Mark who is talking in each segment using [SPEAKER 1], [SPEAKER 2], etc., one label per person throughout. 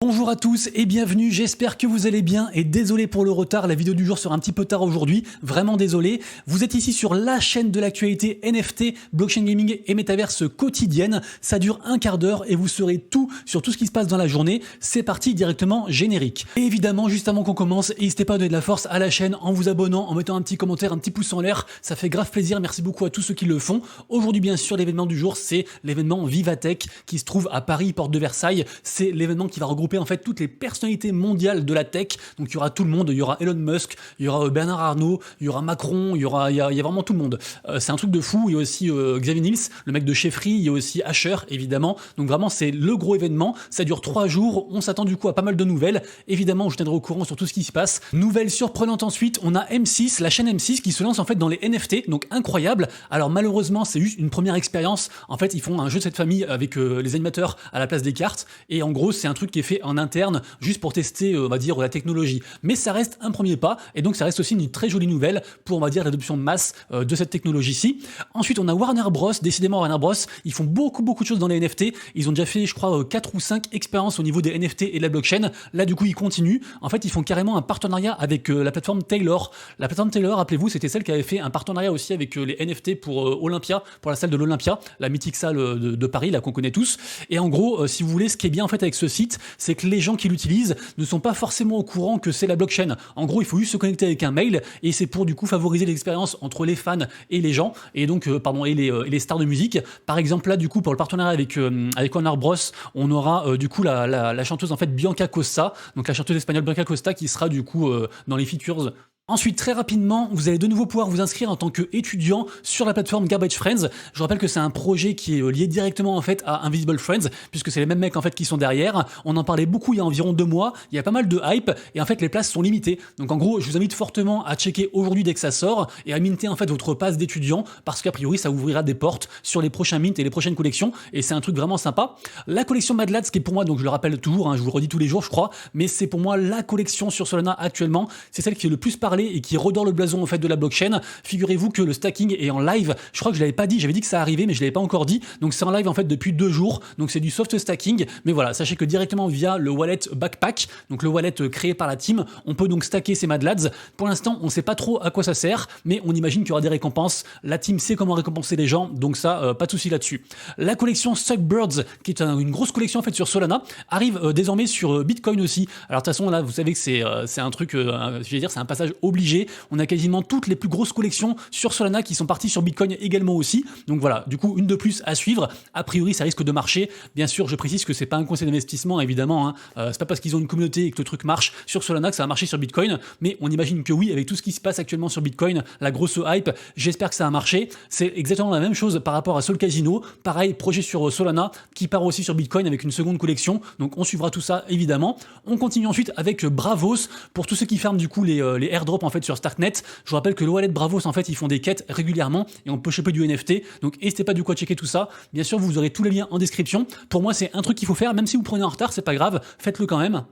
[SPEAKER 1] Bonjour à tous et bienvenue, j'espère que vous allez bien et désolé pour le retard, la vidéo du jour sera un petit peu tard aujourd'hui, vraiment désolé. Vous êtes ici sur la chaîne de l'actualité NFT, blockchain gaming et métaverse quotidienne, ça dure un quart d'heure et vous saurez tout sur tout ce qui se passe dans la journée. C'est parti, directement générique. Et évidemment, juste avant qu'on commence, n'hésitez pas à donner de la force à la chaîne en vous abonnant, en mettant un petit commentaire, un petit pouce en l'air, ça fait grave plaisir, merci beaucoup à tous ceux qui le font. Aujourd'hui bien sûr, l'événement du jour, c'est l'événement Vivatech qui se trouve à Paris, porte de Versailles. C'est l'événement qui va regrouper en fait toutes les personnalités mondiales de la tech. Donc il y aura tout le monde, il y aura Elon Musk, il y aura Bernard Arnault, il y aura Macron, il y a vraiment tout le monde. C'est un truc de fou. Il y a aussi Xavier Niels, le mec de chez Free, il y a aussi Asher évidemment. Donc vraiment c'est le gros événement. Ça dure 3 jours. On s'attend du coup à pas mal de nouvelles. Évidemment, je vous tiendrai au courant sur tout ce qui se passe. Nouvelle surprenante ensuite, on a M6, la chaîne M6 qui se lance en fait dans les NFT. Donc incroyable. Alors malheureusement, c'est juste une première expérience. En fait, ils font un jeu de cette famille avec les animateurs à la place des cartes. Et en gros, c'est un truc qui est fait en interne juste pour tester, on va dire, la technologie. Mais ça reste un premier pas et donc ça reste aussi une très jolie nouvelle pour, on va dire, l'adoption de masse de cette technologie-ci. Ensuite, on a Warner Bros. Décidément, Warner Bros. Ils font beaucoup de choses dans les NFT. Ils ont déjà fait, je crois, 4 ou 5 expériences au niveau des NFT et de la blockchain. Là, du coup, ils continuent. En fait, ils font carrément un partenariat avec la plateforme Taylor. La plateforme Taylor, rappelez-vous, c'était celle qui avait fait un partenariat aussi avec les NFT pour Olympia, pour la salle de l'Olympia, la mythique salle de Paris, là qu'on connaît tous. Et en gros, si vous voulez, ce qui est bien en fait avec ce site, c'est que les gens qui l'utilisent ne sont pas forcément au courant que c'est la blockchain. En gros, il faut juste se connecter avec un mail et c'est pour du coup favoriser l'expérience entre les fans et les gens et donc et les stars de musique. Par exemple là, du coup, pour le partenariat avec Warner Bros, on aura du coup la chanteuse en fait Bianca Costa, donc la chanteuse espagnole Bianca Costa qui sera du coup dans les features. Ensuite, très rapidement, vous allez de nouveau pouvoir vous inscrire en tant qu'étudiant sur la plateforme Garbage Friends. Je rappelle que c'est un projet qui est lié directement en fait à Invisible Friends, puisque c'est les mêmes mecs en fait qui sont derrière. On en parlait beaucoup il y a environ 2 mois. Il y a pas mal de hype et en fait les places sont limitées. Donc en gros, je vous invite fortement à checker aujourd'hui dès que ça sort et à minter en fait votre passe d'étudiant parce qu'a priori ça ouvrira des portes sur les prochains mints et les prochaines collections et c'est un truc vraiment sympa. La collection Mad Lads qui est pour moi, donc je le rappelle toujours, je vous le redis tous les jours je crois, mais c'est pour moi la collection sur Solana actuellement. C'est celle qui est le plus parlée et qui redore le blason en fait de la blockchain. Figurez-vous que le stacking est en live. Je crois que je l'avais pas dit, j'avais dit que ça arrivait mais je l'avais pas encore dit. Donc c'est en live en fait depuis 2 jours. Donc c'est du soft stacking, mais voilà, sachez que directement via le wallet Backpack, donc le wallet créé par la team, on peut donc stacker ces Mad Lads. Pour l'instant, on sait pas trop à quoi ça sert, mais on imagine qu'il y aura des récompenses. La team sait comment récompenser les gens, donc ça pas de souci là-dessus. La collection Suckbirds, qui est une grosse collection en fait sur Solana, arrive désormais sur Bitcoin aussi. Alors de toute façon là, vous savez que c'est un truc, je vais dire, c'est un passage obligé. On a quasiment toutes les plus grosses collections sur Solana qui sont parties sur Bitcoin également aussi. Donc voilà, du coup, une de plus à suivre. A priori, ça risque de marcher. Bien sûr, je précise que c'est pas un conseil d'investissement, évidemment. C'est pas parce qu'ils ont une communauté et que le truc marche sur Solana que ça va marcher sur Bitcoin. Mais on imagine que oui, avec tout ce qui se passe actuellement sur Bitcoin, la grosse hype, j'espère que ça a marché. C'est exactement la même chose par rapport à Sol Casino. Pareil, projet sur Solana qui part aussi sur Bitcoin avec une seconde collection. Donc on suivra tout ça, évidemment. On continue ensuite avec Bravos pour tous ceux qui ferment du coup les airdrops en fait sur Starknet. Je vous rappelle que le wallet Bravos en fait ils font des quêtes régulièrement et on peut choper du NFT, donc n'hésitez pas du coup à checker tout ça. Bien sûr vous aurez tous les liens en description. Pour moi c'est un truc qu'il faut faire, même si vous prenez en retard c'est pas grave, faites-le quand même.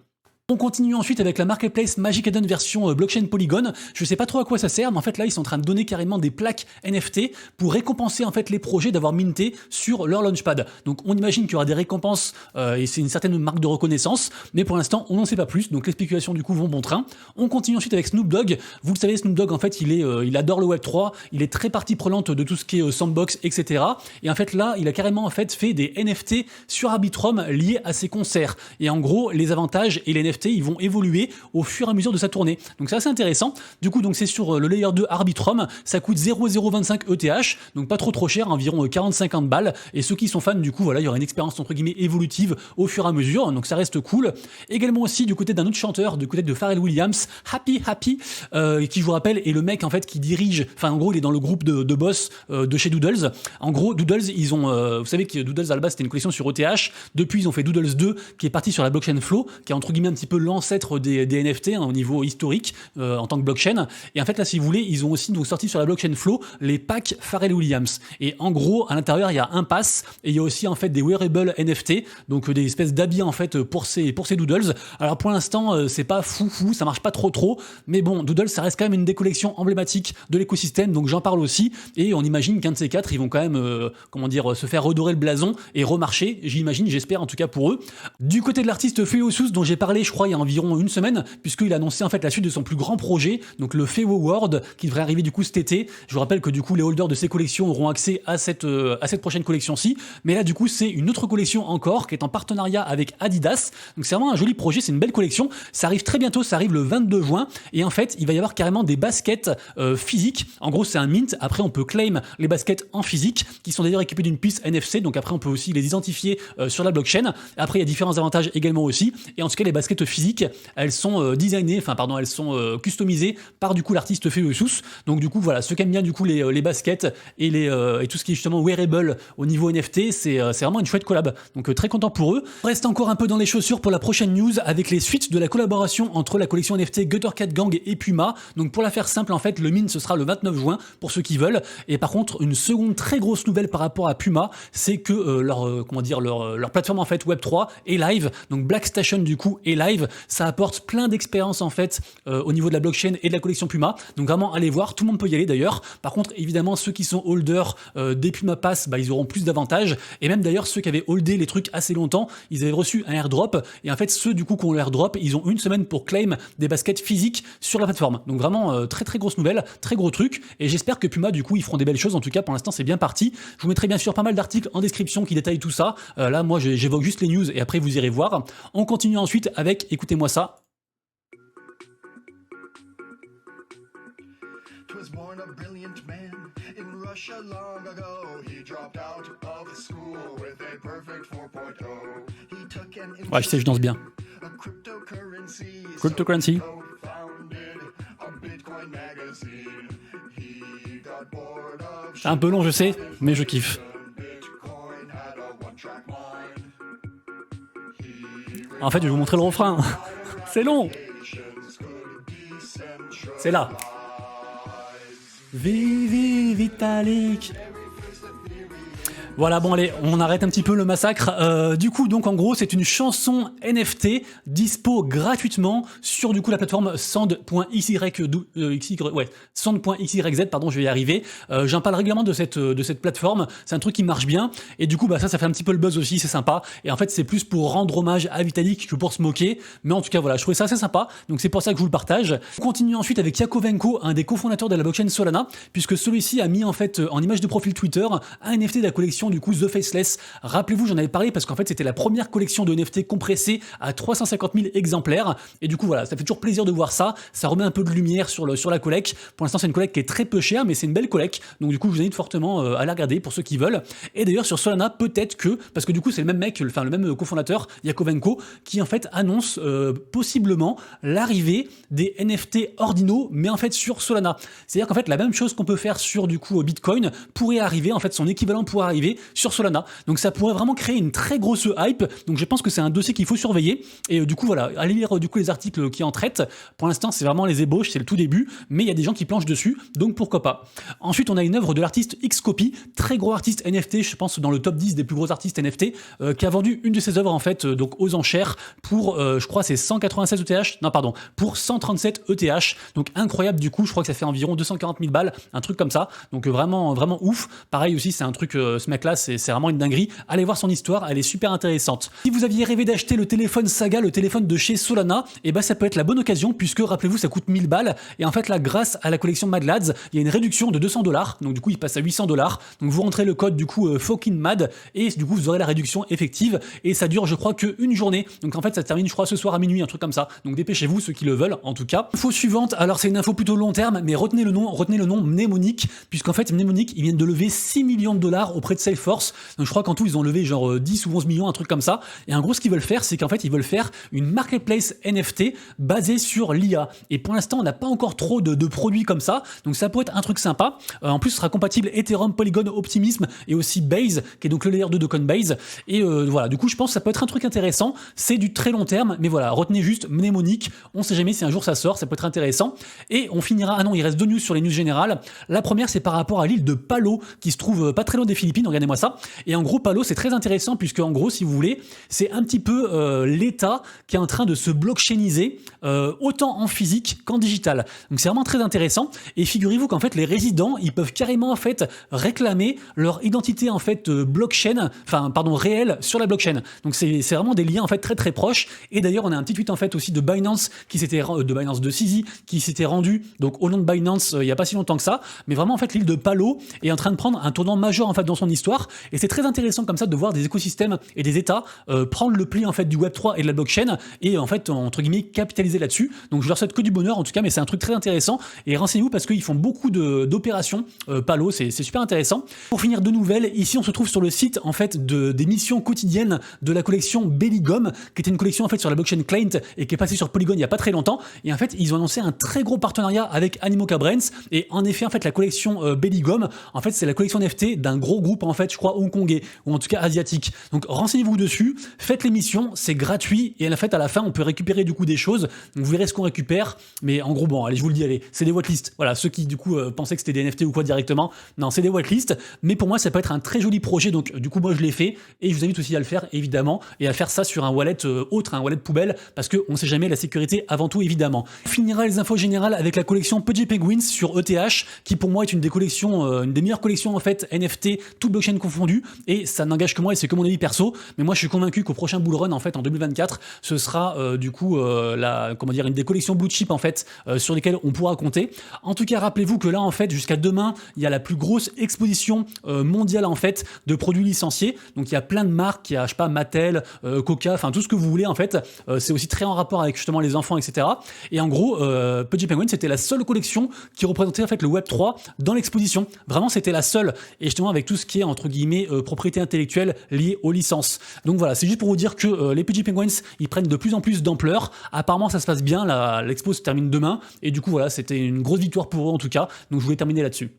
[SPEAKER 1] On continue ensuite avec la marketplace Magic Eden version blockchain Polygon. Je sais pas trop à quoi ça sert, mais en fait là ils sont en train de donner carrément des plaques NFT pour récompenser en fait les projets d'avoir minté sur leur launchpad. Donc on imagine qu'il y aura des récompenses et c'est une certaine marque de reconnaissance, mais pour l'instant on n'en sait pas plus. Donc les spéculations du coup vont bon train. On continue ensuite avec Snoop Dogg. Vous le savez, Snoop Dogg en fait il adore le Web3, il est très partie prenante de tout ce qui est sandbox, etc. Et en fait là il a carrément en fait des NFT sur Arbitrum liés à ses concerts. Et en gros les avantages et les NFT ils vont évoluer au fur et à mesure de sa tournée. Donc c'est assez intéressant. Du coup, donc c'est sur le layer 2 Arbitrum, ça coûte 0,025 ETH, donc pas trop cher, environ 40-50 balles. Et ceux qui sont fans, du coup, voilà, il y aura une expérience entre guillemets évolutive au fur et à mesure, donc ça reste cool. Également aussi du côté d'un autre chanteur, du côté de Pharrell Williams, Happy, qui je vous rappelle est le mec en fait qui dirige, enfin en gros il est dans le groupe de boss de chez Doodles. En gros, Doodles, ils ont, vous savez que Doodles à la base c'était une collection sur ETH. Depuis ils ont fait Doodles 2 qui est parti sur la blockchain Flow, qui est entre guillemets un petit petit peu l'ancêtre des NFT, hein, au niveau historique en tant que blockchain. Et en fait là, si vous voulez, ils ont aussi donc sorti sur la blockchain Flow les packs Pharrell Williams. Et en gros, à l'intérieur, il y a un pass et il y a aussi en fait des wearable NFT, donc des espèces d'habits en fait pour ces doodles. Alors pour l'instant, c'est pas fou, ça marche pas trop, mais bon, Doodle, ça reste quand même une des collections emblématiques de l'écosystème, donc j'en parle aussi. Et on imagine qu'un de ces quatre, ils vont quand même, se faire redorer le blason et remarcher. J'imagine, j'espère en tout cas pour eux. Du côté de l'artiste Feosus, dont j'ai parlé, je crois, il y a environ une semaine, puisqu'il a annoncé en fait la suite de son plus grand projet, donc le Feo World, qui devrait arriver du coup cet été. Je vous rappelle que du coup les holders de ces collections auront accès à cette prochaine collection-ci, mais là du coup c'est une autre collection encore qui est en partenariat avec Adidas. Donc c'est vraiment un joli projet, c'est une belle collection. Ça arrive très bientôt, ça arrive le 22 juin, et en fait il va y avoir carrément des baskets physiques. En gros c'est un mint. Après on peut claim les baskets en physique, qui sont d'ailleurs équipées d'une puce NFC. Donc après on peut aussi les identifier sur la blockchain. Après il y a différents avantages également aussi. Et en tout cas les baskets physiques, elles sont elles sont customisées par du coup l'artiste Feosus. Donc du coup voilà, ceux qui aiment bien du coup les baskets et tout ce qui est justement wearable au niveau NFT, c'est vraiment une chouette collab. Donc très content pour eux. On reste encore un peu dans les chaussures pour la prochaine news avec les suites de la collaboration entre la collection NFT Gutter Cat Gang et Puma. Donc pour la faire simple, en fait, le mint ce sera le 29 juin pour ceux qui veulent. Et par contre, une seconde très grosse nouvelle par rapport à Puma, c'est que leur plateforme en fait Web3 est live. Donc Black Station du coup est live. Ça apporte plein d'expériences en fait au niveau de la blockchain et de la collection Puma. Donc vraiment allez voir, tout le monde peut y aller d'ailleurs. Par contre, évidemment, ceux qui sont holders des Puma Pass, ils auront plus d'avantages. Et même d'ailleurs, ceux qui avaient holdé les trucs assez longtemps, ils avaient reçu un airdrop. Et en fait, ceux du coup qui ont l'airdrop, ils ont une semaine pour claim des baskets physiques sur la plateforme. Donc vraiment très très grosse nouvelle, très gros truc. Et j'espère que Puma du coup ils feront des belles choses. En tout cas, pour l'instant, c'est bien parti. Je vous mettrai bien sûr pas mal d'articles en description qui détaillent tout ça. Là, moi, j'évoque juste les news et après vous irez voir. On continue ensuite avec, écoutez-moi ça. Russia long ago, he dropped out of school with a perfect 4.0. He took an ouais, je sais, je danse bien. Cryptocurrency. C'est un peu long, je sais, mais je kiffe. En fait, je vais vous montrer le refrain. C'est long. C'est là. Vivi Vitalik. Voilà, bon allez, on arrête un petit peu le massacre. Du coup, donc en gros, c'est une chanson NFT dispo gratuitement sur du coup la plateforme Sand.xyz, pardon, je vais y arriver. J'en parle régulièrement de cette plateforme. C'est un truc qui marche bien et du coup, ça fait un petit peu le buzz aussi, c'est sympa. Et en fait, c'est plus pour rendre hommage à Vitalik que pour se moquer. Mais en tout cas, voilà, je trouvais ça assez sympa. Donc c'est pour ça que je vous le partage. On continue ensuite avec Yakovenko, un des cofondateurs de la blockchain Solana, puisque celui-ci a mis en fait en image de profil Twitter un NFT de la collection du coup The Faceless. Rappelez-vous, j'en avais parlé parce qu'en fait c'était la première collection de NFT compressée à 350 000 exemplaires et du coup voilà, ça fait toujours plaisir de voir ça, ça remet un peu de lumière sur la collecte. Pour l'instant c'est une collecte qui est très peu chère mais c'est une belle collecte, donc du coup je vous invite fortement à la regarder pour ceux qui veulent. Et d'ailleurs sur Solana, peut-être que, parce que du coup c'est le même mec, le même cofondateur Yakovenko qui en fait annonce possiblement l'arrivée des NFT ordinaux mais en fait sur Solana. C'est-à-dire qu'en fait la même chose qu'on peut faire sur du coup Bitcoin pourrait arriver, en fait son équivalent pourrait arriver sur Solana. Donc ça pourrait vraiment créer une très grosse hype. Donc je pense que c'est un dossier qu'il faut surveiller. Et du coup voilà, allez lire du coup les articles qui en traitent. Pour l'instant c'est vraiment les ébauches, c'est le tout début, mais il y a des gens qui planchent dessus, donc pourquoi pas. Ensuite on a une œuvre de l'artiste Xcopy, très gros artiste NFT, je pense dans le top 10 des plus gros artistes NFT, qui a vendu une de ses œuvres en fait donc aux enchères pour je crois c'est 196 ETH, non pardon, pour 137 ETH. Donc incroyable du coup, je crois que ça fait environ 240 000 balles, un truc comme ça. Donc vraiment ouf. Pareil aussi, c'est un truc ce mec là, c'est vraiment une dinguerie. Allez voir son histoire, elle est super intéressante. Si vous aviez rêvé d'acheter le téléphone Saga, le téléphone de chez Solana, et ça peut être la bonne occasion puisque rappelez-vous ça coûte 1000 balles et en fait là grâce à la collection Mad Lads, il y a une réduction de $200. Donc du coup il passe à $800. Donc vous rentrez le code du coup fucking mad et du coup vous aurez la réduction effective et ça dure je crois qu'une journée. Donc en fait ça se termine je crois ce soir à minuit, un truc comme ça. Donc dépêchez-vous ceux qui le veulent en tout cas. Info suivante, alors c'est une info plutôt long terme mais retenez le nom Mnemonic puisqu'en fait Mnemonic ils viennent de lever $6 millions auprès de Skyforce. Donc je crois qu'en tout ils ont levé genre 10 ou 11 millions, un truc comme ça. Et en gros ce qu'ils veulent faire, c'est qu'en fait ils veulent faire une marketplace NFT basée sur l'IA. Et pour l'instant on n'a pas encore trop de produits comme ça, donc ça peut être un truc sympa. En plus ce sera compatible Ethereum, Polygon, Optimism et aussi Base, qui est donc le layer 2 de Coinbase. Et voilà, du coup je pense que ça peut être un truc intéressant. C'est du très long terme, mais voilà, retenez juste mnémonique, on sait jamais si un jour ça sort, ça peut être intéressant. Et on finira, ah non, il reste 2 news sur les news générales. La première c'est par rapport à l'île de Palo, qui se trouve pas très loin des Philippines, regardez-moi ça. Et en gros Palo c'est très intéressant, puisque en gros si vous voulez, c'est un petit peu l'État qui est en train de se blockchainiser, autant en physique qu'en digital. Donc c'est vraiment très intéressant. Et figurez-vous qu'en fait les résidents, ils peuvent carrément en fait réclamer leur identité en fait blockchain, enfin pardon, réelle sur la blockchain. Donc c'est vraiment des liens en fait très très proches. Et d'ailleurs on a un petit tweet en fait aussi de Binance de CZ qui s'était rendu donc au nom de Binance il y a pas si longtemps que ça. Mais vraiment en fait l'île de Palo est en train de prendre un tournant majeur en fait dans son histoire. Et c'est très intéressant comme ça de voir des écosystèmes et des États prendre le pli en fait du Web3 et de la blockchain et en fait entre guillemets capitaliser là-dessus. Donc je leur souhaite que du bonheur en tout cas, mais c'est un truc très intéressant. Et renseignez-vous parce qu'ils font beaucoup d'opérations Palo, c'est super intéressant. Pour finir, de nouvelles, ici on se trouve sur le site en fait des missions quotidiennes de la collection Bellygum, qui était une collection en fait sur la blockchain Client et qui est passée sur Polygon il y a pas très longtemps. Et en fait ils ont annoncé un très gros partenariat avec Animoca Brands. Et en effet en fait la collection Bellygum, en fait c'est la collection NFT d'un gros groupe en fait je crois hongkongais ou en tout cas asiatique. Donc renseignez-vous dessus, faites l'émission, c'est gratuit et en fait à la fin on peut récupérer du coup des choses. Donc vous verrez ce qu'on récupère, mais en gros bon allez je vous le dis, allez c'est des whitelists. Voilà, ceux qui du coup pensaient que c'était des NFT ou quoi directement, non c'est des whitelists. Mais pour moi ça peut être un très joli projet, donc du coup moi je l'ai fait et je vous invite aussi à le faire évidemment et à faire ça sur un wallet autre, un wallet poubelle, parce que on sait jamais, la sécurité avant tout évidemment. On finira les infos générales avec la collection Pudgy Penguins sur ETH, qui pour moi est une des collections, une des meilleures collections en fait NFT, toute blockchain confondue, et ça n'engage que moi et c'est que mon avis perso, mais moi je suis convaincu qu'au prochain bull run en fait en 2024, ce sera du coup une des collections blue chip en fait sur lesquelles on pourra compter. En tout cas rappelez-vous que là en fait jusqu'à demain il y a la plus grosse exposition mondiale en fait de produits licenciés, donc il y a plein de marques, il y a je sais pas Mattel, Coca, enfin tout ce que vous voulez en fait, c'est aussi très en rapport avec justement les enfants etc. Et en gros Pudgy Penguins c'était la seule collection qui représentait en fait le Web3 dans l'exposition, vraiment c'était la seule, et justement avec tout ce qui est entre guillemets propriété intellectuelle liée aux licences. Donc voilà, c'est juste pour vous dire que les Pudgy Penguins ils prennent de plus en plus d'ampleur, apparemment ça se passe bien, l'expo se termine demain, et du coup voilà c'était une grosse victoire pour eux en tout cas, donc je voulais terminer là-dessus.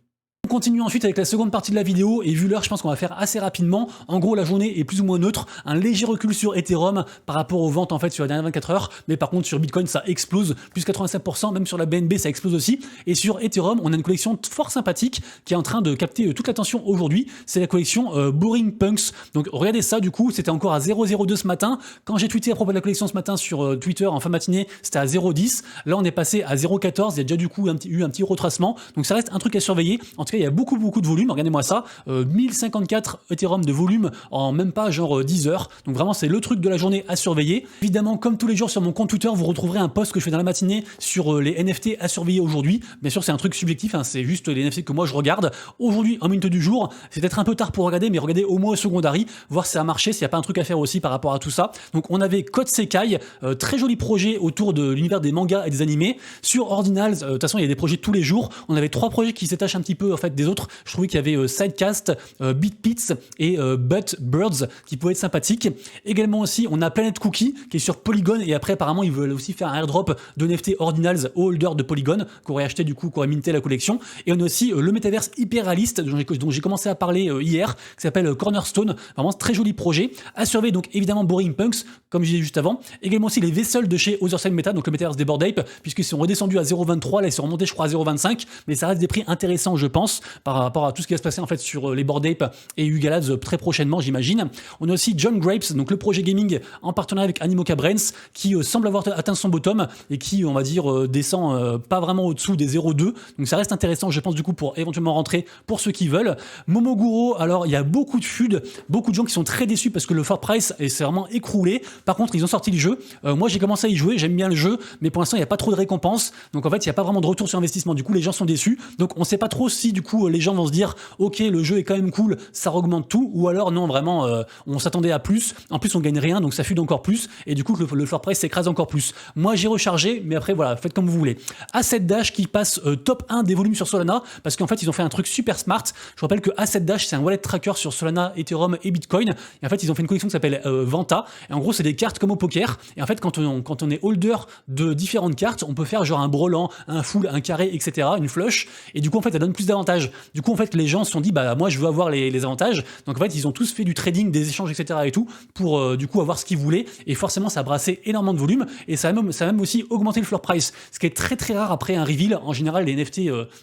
[SPEAKER 1] On continue ensuite avec la seconde partie de la vidéo, et vu l'heure je pense qu'on va faire assez rapidement. En gros la journée est plus ou moins neutre, un léger recul sur Ethereum par rapport aux ventes en fait sur les dernières 24 heures, mais par contre sur Bitcoin ça explose, plus 87%, même sur la BNB ça explose aussi. Et sur Ethereum on a une collection fort sympathique qui est en train de capter toute l'attention aujourd'hui, c'est la collection Boring Punks. Donc regardez ça, du coup c'était encore à 0,02 ce matin, quand j'ai tweeté à propos de la collection ce matin sur Twitter en fin de matinée c'était à 0,10, là on est passé à 0,14, il y a déjà du coup eu un petit retracement, donc ça reste un truc à surveiller. En tout cas il y a beaucoup de volume, regardez-moi ça, 1054 Ethereum de volume en même pas genre 10 heures, donc vraiment c'est le truc de la journée à surveiller. Évidemment comme tous les jours sur mon compte Twitter vous retrouverez un post que je fais dans la matinée sur les NFT à surveiller aujourd'hui. Bien sûr c'est un truc subjectif, hein, c'est juste les NFT que moi je regarde. Aujourd'hui en minute du jour, c'est peut-être un peu tard pour regarder, mais regardez au moins au secondary, voir si ça a marché, s'il n'y a pas un truc à faire aussi par rapport à tout ça. Donc on avait Code Sekai, très joli projet autour de l'univers des mangas et des animés. Sur Ordinals, de toute façon il y a des projets tous les jours, on avait 3 projets qui s'étachent un petit peu en fait des autres. Je trouvais qu'il y avait Sidecast, BitPits et But Birds qui pouvaient être sympathiques. Également aussi, on a Planet Cookie qui est sur Polygon, et après apparemment ils veulent aussi faire un airdrop de NFT Ordinals aux holders de Polygon qui auraient acheté du coup, qui auraient minté la collection. Et on a aussi le métaverse hyper réaliste dont j'ai commencé à parler hier, qui s'appelle Cornerstone, vraiment très joli projet à surveiller. Donc évidemment Boring Punks comme je disais juste avant, également aussi les Vessels de chez Otherside Meta, donc le métaverse des Bored Ape, puisqu'ils sont redescendus à 0,23, là ils sont remontés je crois à 0,25, mais ça reste des prix intéressants je pense par rapport à tout ce qui va se passer en fait sur les Bored Ape et Hugalaz très prochainement j'imagine. On a aussi John Grapes, donc le projet gaming en partenariat avec Animoca Brands, qui semble avoir atteint son bottom et qui on va dire descend pas vraiment au-dessous des 0,2, donc ça reste intéressant je pense du coup pour éventuellement rentrer pour ceux qui veulent. Momoguro, alors il y a beaucoup de FUD, beaucoup de gens qui sont très déçus parce que le floor price s'est vraiment écroulé. Par contre ils ont sorti le jeu, moi j'ai commencé à y jouer, j'aime bien le jeu, mais pour l'instant il n'y a pas trop de récompenses, donc en fait il n'y a pas vraiment de retour sur investissement, du coup les gens sont déçus, donc on sait pas trop si du coup les gens vont se dire ok, le jeu est quand même cool, ça augmente tout, ou alors non, vraiment on s'attendait à plus, en plus on gagne rien, donc ça fuit encore plus, et du coup le floor price s'écrase encore plus. Moi j'ai rechargé, mais après voilà, faites comme vous voulez. Asset Dash qui passe top 1 des volumes sur Solana, parce qu'en fait ils ont fait un truc super smart. Je rappelle que Asset Dash c'est un wallet tracker sur Solana, Ethereum et Bitcoin, et en fait ils ont fait une collection qui s'appelle Vanta, et en gros c'est des cartes comme au poker, et en fait quand on est holder de différentes cartes, on peut faire genre un brelan, un full, un carré, etc., une flush, et du coup en fait ça donne plus d'avantages. Du coup en fait les gens se sont dit bah moi je veux avoir les avantages, donc en fait ils ont tous fait du trading, des échanges, etc., et tout pour du coup avoir ce qu'ils voulaient, et forcément ça a brassé énormément de volume, et ça a même aussi augmenté le floor price, ce qui est très très rare après un reveal. En général les NFT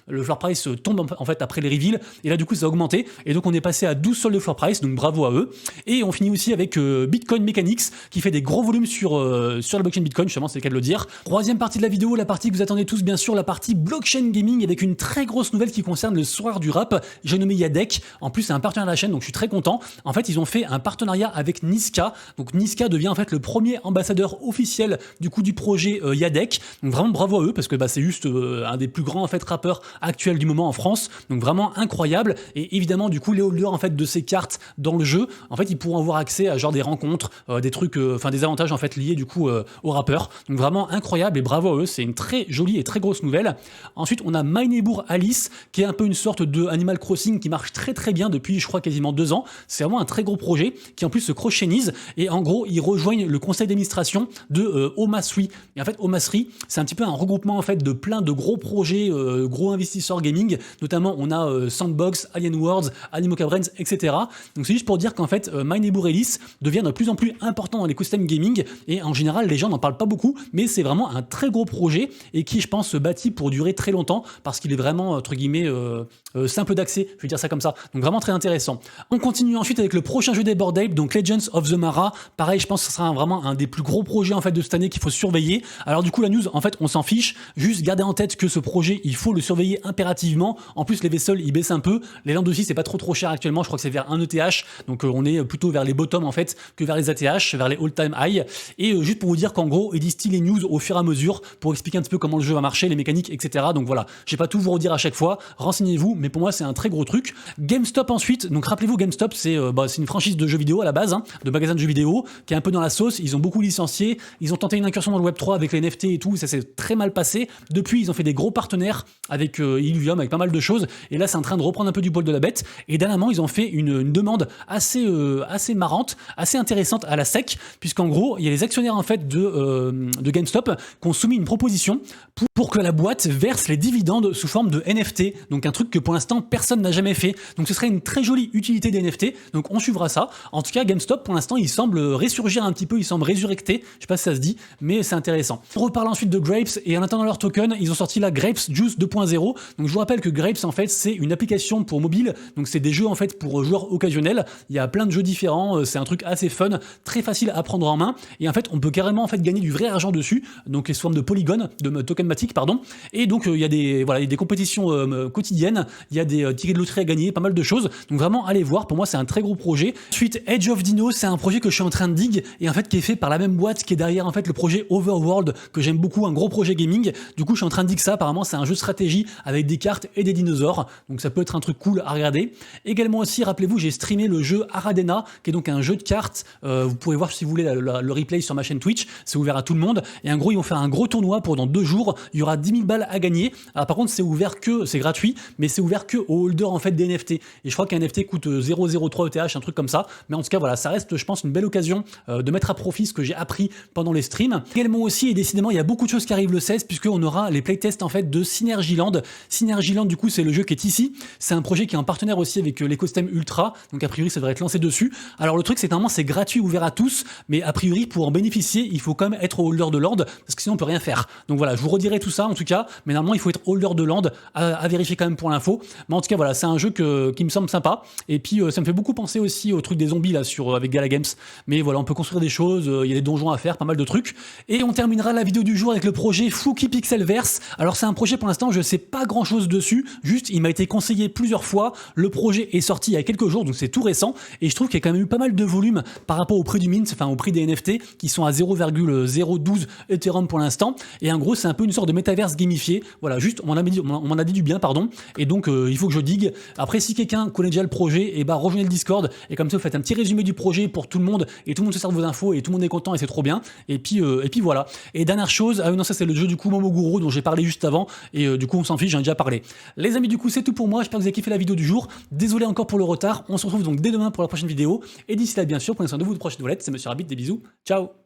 [SPEAKER 1] le floor price tombe en fait après les reveals, et là du coup ça a augmenté, et donc on est passé à 12 soldes de floor price, donc bravo à eux. Et on finit aussi avec Bitcoin Mechanics qui fait des gros volumes sur la blockchain Bitcoin, justement c'est le cas de le dire. Troisième partie de la vidéo, la partie que vous attendez tous bien sûr, la partie blockchain gaming, avec une très grosse nouvelle qui concerne le soir du rap. J'ai nommé Yadek, en plus c'est un partenaire de la chaîne, donc je suis très content. En fait ils ont fait un partenariat avec Niska, donc Niska devient en fait le premier ambassadeur officiel du coup du projet Yadek, donc vraiment bravo à eux, parce que bah, c'est juste un des plus grands en fait rappeurs actuels du moment en France, donc vraiment incroyable. Et évidemment du coup les holders en fait de ces cartes dans le jeu, en fait ils pourront avoir accès à genre des rencontres, des trucs, enfin des avantages en fait liés du coup aux rappeurs, donc vraiment incroyable et bravo à eux, c'est une très jolie et très grosse nouvelle. Ensuite on a My Neighbor Alice qui est un peu une sorte de Animal Crossing qui marche très très bien depuis je crois quasiment 2 ans, c'est vraiment un très gros projet qui en plus se crochénise, et en gros ils rejoignent le conseil d'administration de Oma3. Et en fait Oma3 c'est un petit peu un regroupement en fait de plein de gros projets, gros investisseurs gaming, notamment on a Sandbox, Alien Worlds, Animoca Brains, etc. Donc c'est juste pour dire qu'en fait My Neighbor Alice devient de plus en plus important dans l'écosystème gaming, et en général les gens n'en parlent pas beaucoup, mais c'est vraiment un très gros projet et qui je pense se bâtit pour durer très longtemps, parce qu'il est vraiment entre guillemets simple d'accès, je vais dire ça comme ça, donc vraiment très intéressant. On continue ensuite avec le prochain jeu des Bored Ape, donc Legends of the Mara. Pareil, je pense que ce sera vraiment un des plus gros projets en fait de cette année qu'il faut surveiller. Alors du coup la news en fait on s'en fiche, juste gardez en tête que ce projet il faut le surveiller impérativement. En plus les vaisseaux ils baissent un peu, les landes aussi c'est pas trop cher actuellement, je crois que c'est vers 1 ETH, donc on est plutôt vers les bottoms en fait que vers les ATH, vers les all time high. Et juste pour vous dire qu'en gros ils distillent les news au fur et à mesure pour expliquer un petit peu comment le jeu va marcher, les mécaniques, etc. Donc voilà, je vais pas tout vous redire à chaque fois, renseignez-vous, mais pour moi c'est un très gros truc. GameStop ensuite, donc rappelez-vous GameStop c'est une franchise de jeux vidéo à la base, hein, de magasins de jeux vidéo, qui est un peu dans la sauce, ils ont beaucoup licencié, ils ont tenté une incursion dans le Web3 avec les NFT et tout, ça s'est très mal passé. Depuis ils ont fait des gros partenaires avec Illuvium, avec pas mal de choses, et là c'est en train de reprendre un peu du poil de la bête, et dernièrement ils ont fait une demande assez marrante, assez intéressante à la SEC, puisqu'en gros il y a les actionnaires en fait de GameStop qui ont soumis une proposition pour que la boîte verse les dividendes sous forme de NFT, donc un truc que pour l'instant personne n'a jamais fait, donc ce serait une très jolie utilité des NFT, donc on suivra ça. En tout cas GameStop pour l'instant il semble ressurgir un petit peu, il semble résurrecter, je sais pas si ça se dit, mais c'est intéressant. On reparle ensuite de Grapes, et en attendant leur token ils ont sorti la Grapes Juice 2.0, donc je vous rappelle que Grapes en fait c'est une application pour mobile, donc c'est des jeux en fait pour joueurs occasionnels, il y a plein de jeux différents, c'est un truc assez fun, très facile à prendre en main, et en fait on peut carrément en fait gagner du vrai argent dessus, donc sous forme de polygone, de tokenmatique pardon, et donc il y a des compétitions quotidiennes, il y a des tickets de loterie à gagner, pas mal de choses, donc vraiment allez voir, pour moi c'est un très gros projet. Ensuite Edge of Dino, c'est un projet que je suis en train de dig, et en fait qui est fait par la même boîte qui est derrière en fait le projet Overworld, que j'aime beaucoup, un gros projet gaming, du coup je suis en train de dig ça, apparemment c'est un jeu de stratégie avec des cartes et des dinosaures, donc ça peut être un truc cool à regarder. Également aussi, rappelez-vous, j'ai streamé le jeu Aradena, qui est donc un jeu de cartes, vous pourrez voir si vous voulez le replay sur ma chaîne Twitch, c'est ouvert à tout le monde, et en gros ils vont faire un gros tournoi pour dans 2 jours, il y aura 10 000 balles à gagner. Alors par contre c'est gratuit, mais c'est ouvert que aux holders en fait des NFT, et je crois qu'un NFT coûte 0,03 ETH, un truc comme ça, mais en tout cas voilà, ça reste je pense une belle occasion de mettre à profit ce que j'ai appris pendant les streams. Également aussi, et décidément il y a beaucoup de choses qui arrivent le 16, puisqu'on aura les playtests en fait de Synergyland. Synergyland du coup c'est le jeu qui est ici, c'est un projet qui est en partenaire aussi avec l'écosystème Ultra, donc a priori ça devrait être lancé dessus. Alors le truc c'est que normalement c'est gratuit, ouvert à tous, mais a priori pour en bénéficier il faut quand même être holder de land, parce que sinon on peut rien faire. Donc voilà, je vous redirai tout ça en tout cas, mais normalement il faut être holder de land, à vérifier quand même pour l'info. Mais en tout cas voilà, c'est un jeu qui me semble sympa, et puis ça me fait beaucoup penser aussi au truc des zombies là avec Gala Games, mais voilà, on peut construire des choses, il y a des donjons à faire, pas mal de trucs. Et on terminera la vidéo du jour avec le projet Fluky Pixelverse. Alors c'est un projet pour l'instant je sais pas grand chose dessus, juste il m'a été conseillé plusieurs fois, le projet est sorti il y a quelques jours, donc c'est tout récent, et je trouve qu'il y a quand même eu pas mal de volume par rapport au prix du mint, enfin au prix des NFT qui sont à 0,012 Ethereum pour l'instant, et en gros c'est un peu une sorte de métaverse gamifié, voilà, juste on m'en a dit du bien, pardon, et donc il faut que je digue. Après, si quelqu'un connaît déjà le projet, et bah rejoignez le Discord, et comme ça vous faites un petit résumé du projet pour tout le monde, et tout le monde se sert de vos infos, et tout le monde est content, et c'est trop bien. Et puis voilà. Et dernière chose, non, ça c'est le jeu du coup Momoguro dont j'ai parlé juste avant, et du coup on s'en fiche, j'en ai déjà parlé. Les amis, du coup c'est tout pour moi, j'espère que vous avez kiffé la vidéo du jour. Désolé encore pour le retard, on se retrouve donc dès demain pour la prochaine vidéo, et d'ici là bien sûr, prenez soin de vous, de prochaine toilette, c'est Monsieur Rabbit, des bisous, ciao.